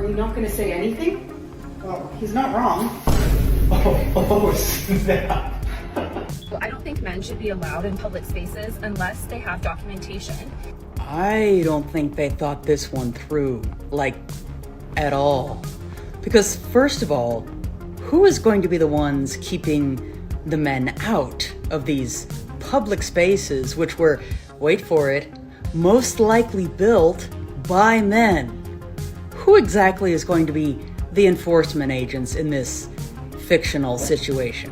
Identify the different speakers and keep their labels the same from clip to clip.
Speaker 1: really not going to say anything? Well, he's not wrong.
Speaker 2: Oh, snap.
Speaker 3: Well, I don't think men should be allowed in public spaces unless they have documentation.
Speaker 4: I don't think they thought this one through, like, at all. Because first of all, who is going to be the ones keeping the men out of these public spaces, which were, wait for it, most likely built by men? Who exactly is going to be the enforcement agents in this fictional situation?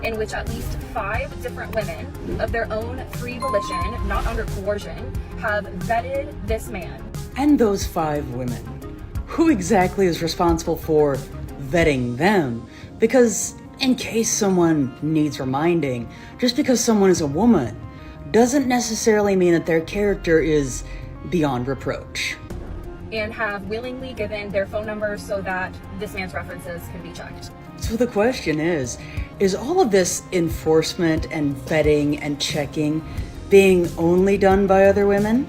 Speaker 3: In which at least 5 different women of their own free volition, not under coercion, have vetted this man.
Speaker 4: And those 5 women, who exactly is responsible for vetting them? Because in case someone needs reminding, just because someone is a woman doesn't necessarily mean that their character is beyond reproach.
Speaker 3: And have willingly given their phone numbers so that this man's references can be checked.
Speaker 4: So the question is all of this enforcement and vetting and checking being only done by other women?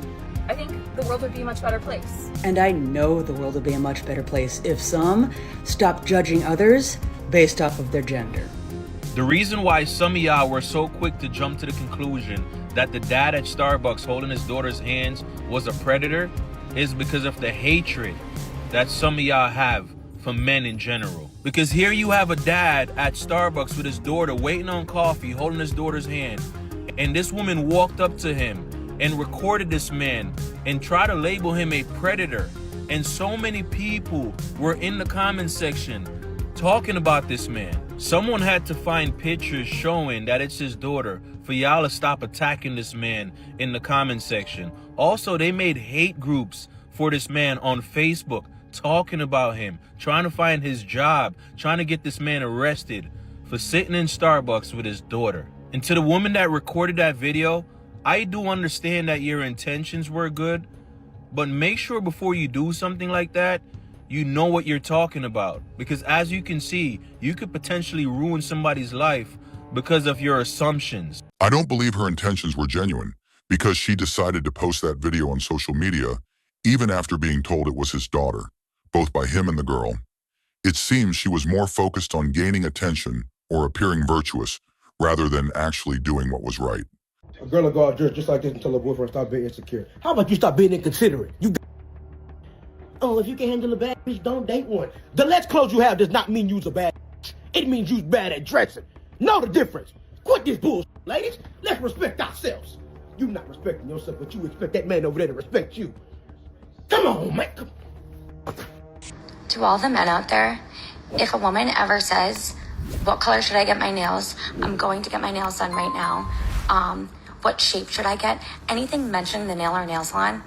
Speaker 3: I think the world would be a much better place.
Speaker 4: And I know the world would be a much better place if some stopped judging others based off of their gender.
Speaker 5: The reason why some of y'all were so quick to jump to the conclusion that the dad at Starbucks holding his daughter's hands was a predator is because of the hatred that some of y'all have for men in general. Because here you have a dad at Starbucks with his daughter waiting on coffee, holding his daughter's hand, and this woman walked up to him and recorded this man and tried to label him a predator. And so many people were in the comment section talking about this man. Someone had to find pictures showing that it's his daughter for y'all to stop attacking this man in the comment section. Also, they made hate groups for this man on Facebook, talking about him, trying to find his job, trying to get this man arrested for sitting in Starbucks with his daughter. And to the woman that recorded that video, I do understand that your intentions were good, but make sure before you do something like that, you know what you're talking about. Because as you can see, you could potentially ruin somebody's life because of your assumptions.
Speaker 6: I don't believe her intentions were genuine because she decided to post that video on social media even after being told it was his daughter, both by him and the girl. It seems she was more focused on gaining attention or appearing virtuous rather than actually doing what was right.
Speaker 2: A girl will go out just like this until her boyfriend stop being insecure. How about you stop being inconsiderate? Oh, if you can handle a bad bitch, don't date one. The less clothes you have does not mean you's a bad bitch. It means you's bad at dressing. Know the difference. Quit this bullshit, ladies. Let's respect ourselves. You not respecting yourself, but you expect that man over there to respect you. Come on, man. Come on.
Speaker 7: To all the men out there, if a woman ever says, what color should I get my nails? I'm going to get my nails done right now. What shape should I get? Anything mentioning the nail or nail salon,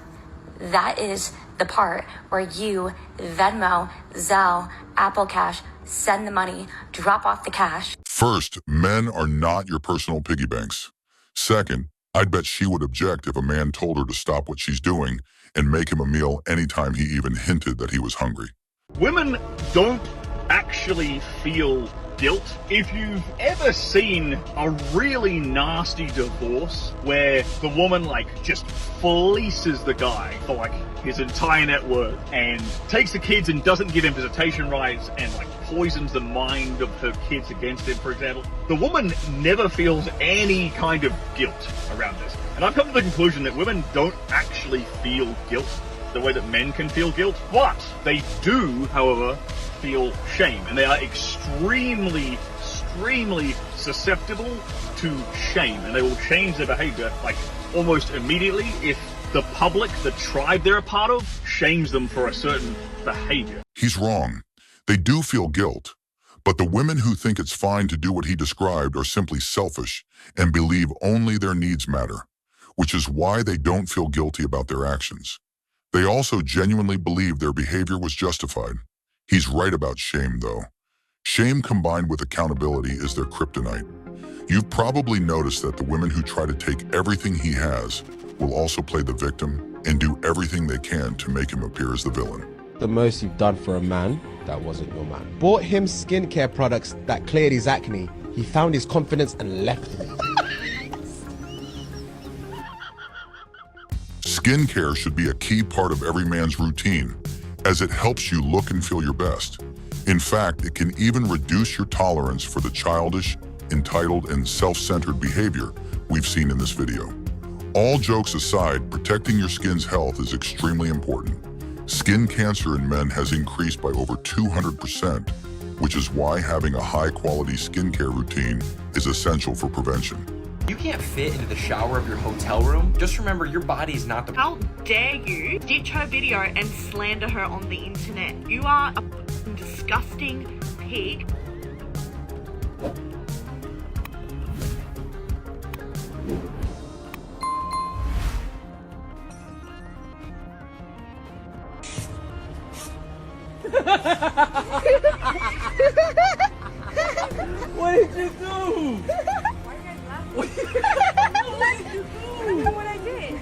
Speaker 7: that is the part where you Venmo, Zelle, Apple Cash, send the money, drop off the cash.
Speaker 6: First, men are not your personal piggy banks. Second, I'd bet she would object if a man told her to stop what she's doing and make him a meal anytime he even hinted that he was hungry.
Speaker 8: Women don't actually feel guilt. If you've ever seen a really nasty divorce where the woman just fleeces the guy for his entire net worth and takes the kids and doesn't give him visitation rights and poisons the mind of her kids against him, for example, the woman never feels any kind of guilt around this. And I've come to the conclusion that women don't actually feel guilt the way that men can feel guilt, but they do, however, feel shame, and they are extremely susceptible to shame, and they will change their behavior almost immediately if the public, the tribe they're a part of, shames them for a certain behavior.
Speaker 6: He's wrong. They do feel guilt, but the women who think it's fine to do what he described are simply selfish and believe only their needs matter, which is why they don't feel guilty about their actions. They also genuinely believe their behavior was justified. He's right about shame, though. Shame combined with accountability is their kryptonite. You've probably noticed that the women who try to take everything he has will also play the victim and do everything they can to make him appear as the villain.
Speaker 9: The most you've done for a man that wasn't your man. Bought him skincare products that cleared his acne. He found his confidence and left me.
Speaker 6: Skincare should be a key part of every man's routine. as it helps you look and feel your best. In fact, it can even reduce your tolerance for the childish, entitled, and self-centered behavior we've seen in this video. All jokes aside, protecting your skin's health is extremely important. Skin cancer in men has increased by over 200%, which is why having a high-quality skincare routine is essential for prevention.
Speaker 10: You can't fit into the shower of your hotel room. Just remember, your body's not the...
Speaker 11: How dare you ditch her video and slander her on the internet? You are a disgusting pig.
Speaker 12: What did you do? What did you do? I don't know what I did.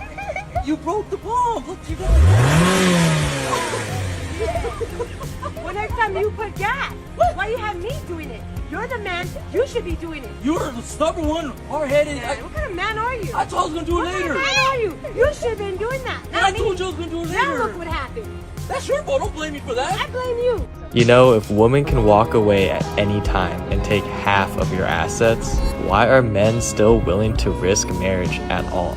Speaker 12: You broke the bomb. Look, you broke the bomb.
Speaker 13: Well, next time you put gas. Why you have me doing it? You're the man. You should be doing it.
Speaker 12: You're the stubborn one, hard-headed.
Speaker 13: What kind of man are you?
Speaker 12: I told you I was going to do it later.
Speaker 13: What kind of man are you? You should have been doing that.
Speaker 12: And I told you I was going to do it later.
Speaker 13: Now look what happened.
Speaker 12: That's your fault. Don't blame me for that.
Speaker 13: I blame you.
Speaker 14: You know, if women can walk away at any time and take half of your assets, why are men still willing to risk marriage at all?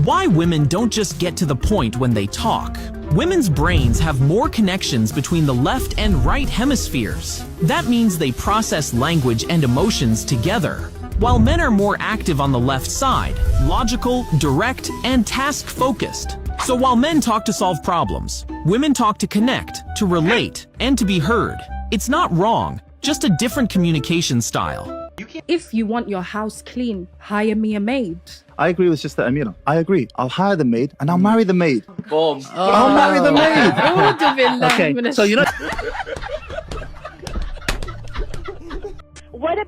Speaker 15: Why women don't just get to the point when they talk. Women's brains have more connections between the left and right hemispheres. That means they process language and emotions together. While men are more active on the left side, logical, direct, and task-focused. So while men talk to solve problems, women talk to connect, to relate, and to be heard. It's not wrong, just a different communication style.
Speaker 16: If you want your house clean, hire me a maid.
Speaker 17: I agree with Sister Amira. I agree. I'll hire the maid and I'll marry the maid.
Speaker 10: Boom.
Speaker 17: I'll marry the maid. Okay, so you know...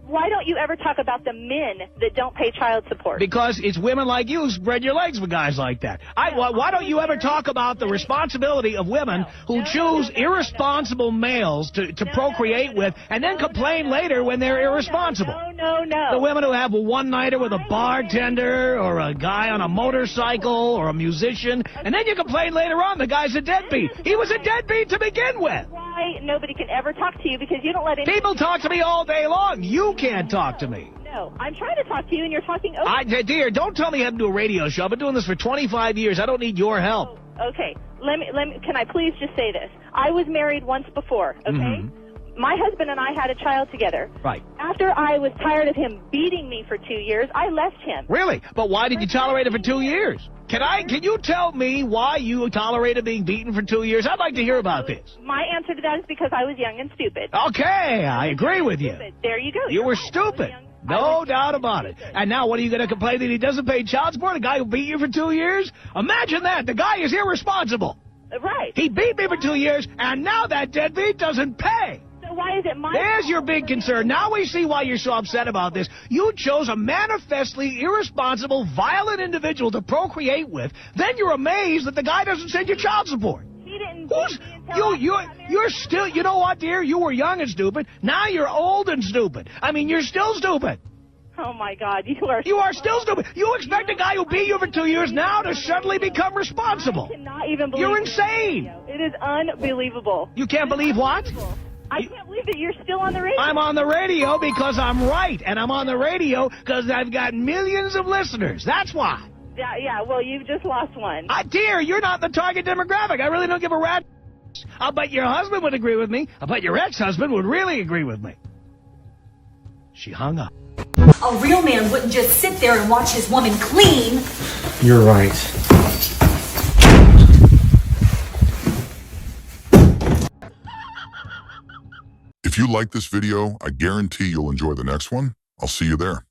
Speaker 18: Why don't you ever talk about the men that don't pay child support?
Speaker 19: Because it's women like you who spread your legs for guys like that. Why don't you ever talk about the responsibility of women who choose irresponsible males to procreate with and then complain later when they're irresponsible?
Speaker 18: No.
Speaker 19: The women who have a one-nighter with a bartender or a guy on a motorcycle or a musician, and then you complain later on the guy's a deadbeat. He was a deadbeat to begin with.
Speaker 18: Why nobody can ever talk to you because you don't let any...
Speaker 19: People talk to me all day long. You can't talk to me.
Speaker 18: No, I'm trying to talk to you and you're talking over...
Speaker 19: Dear, don't tell me you have to do a radio show. I've been doing this for 25 years. I don't need your help.
Speaker 18: Okay, let me. Can I please just say this? I was married once before, okay? My husband and I had a child together.
Speaker 19: Right.
Speaker 18: After I was tired of him beating me for 2 years, I left him.
Speaker 19: Really? But why did you tolerate it for 2 years? Can you tell me why you tolerated being beaten for 2 years? I'd like to hear about this.
Speaker 18: My answer to that is because I was young and stupid.
Speaker 19: Okay, I agree with you.
Speaker 18: There you go.
Speaker 19: You were stupid. No doubt about it. And now what are you going to complain that he doesn't pay child support? The guy who beat you for 2 years? Imagine that. The guy is irresponsible.
Speaker 18: Right.
Speaker 19: He beat me for 2 years, and now that deadbeat doesn't pay.
Speaker 18: So why is it my
Speaker 19: There's your big concern. Now we see why you're so upset about this. You chose a manifestly irresponsible, violent individual to procreate with. Then you're amazed that the guy doesn't send you child support.
Speaker 18: He didn't...
Speaker 19: You're still... You know what, dear? You were young and stupid. Now you're old and stupid. I mean, you're still stupid.
Speaker 18: Oh, my God. You are
Speaker 19: still stupid. You expect a guy who beat you for 2 years now to suddenly become responsible.
Speaker 18: I cannot even believe
Speaker 19: You're insane.
Speaker 18: It is unbelievable.
Speaker 19: You can't believe what?
Speaker 18: I can't believe that you're still on the radio.
Speaker 19: I'm on the radio because I'm right, and I'm on the radio because I've got millions of listeners. That's why.
Speaker 18: Yeah, well, you've just lost one.
Speaker 19: Dear, you're not the target demographic. I really don't give a rat. I'll bet your husband would agree with me. I'll bet your ex-husband would really agree with me. She hung up.
Speaker 20: A real man wouldn't just sit there and watch his woman clean.
Speaker 2: You're right.
Speaker 6: If you like this video, I guarantee you'll enjoy the next one. I'll see you there.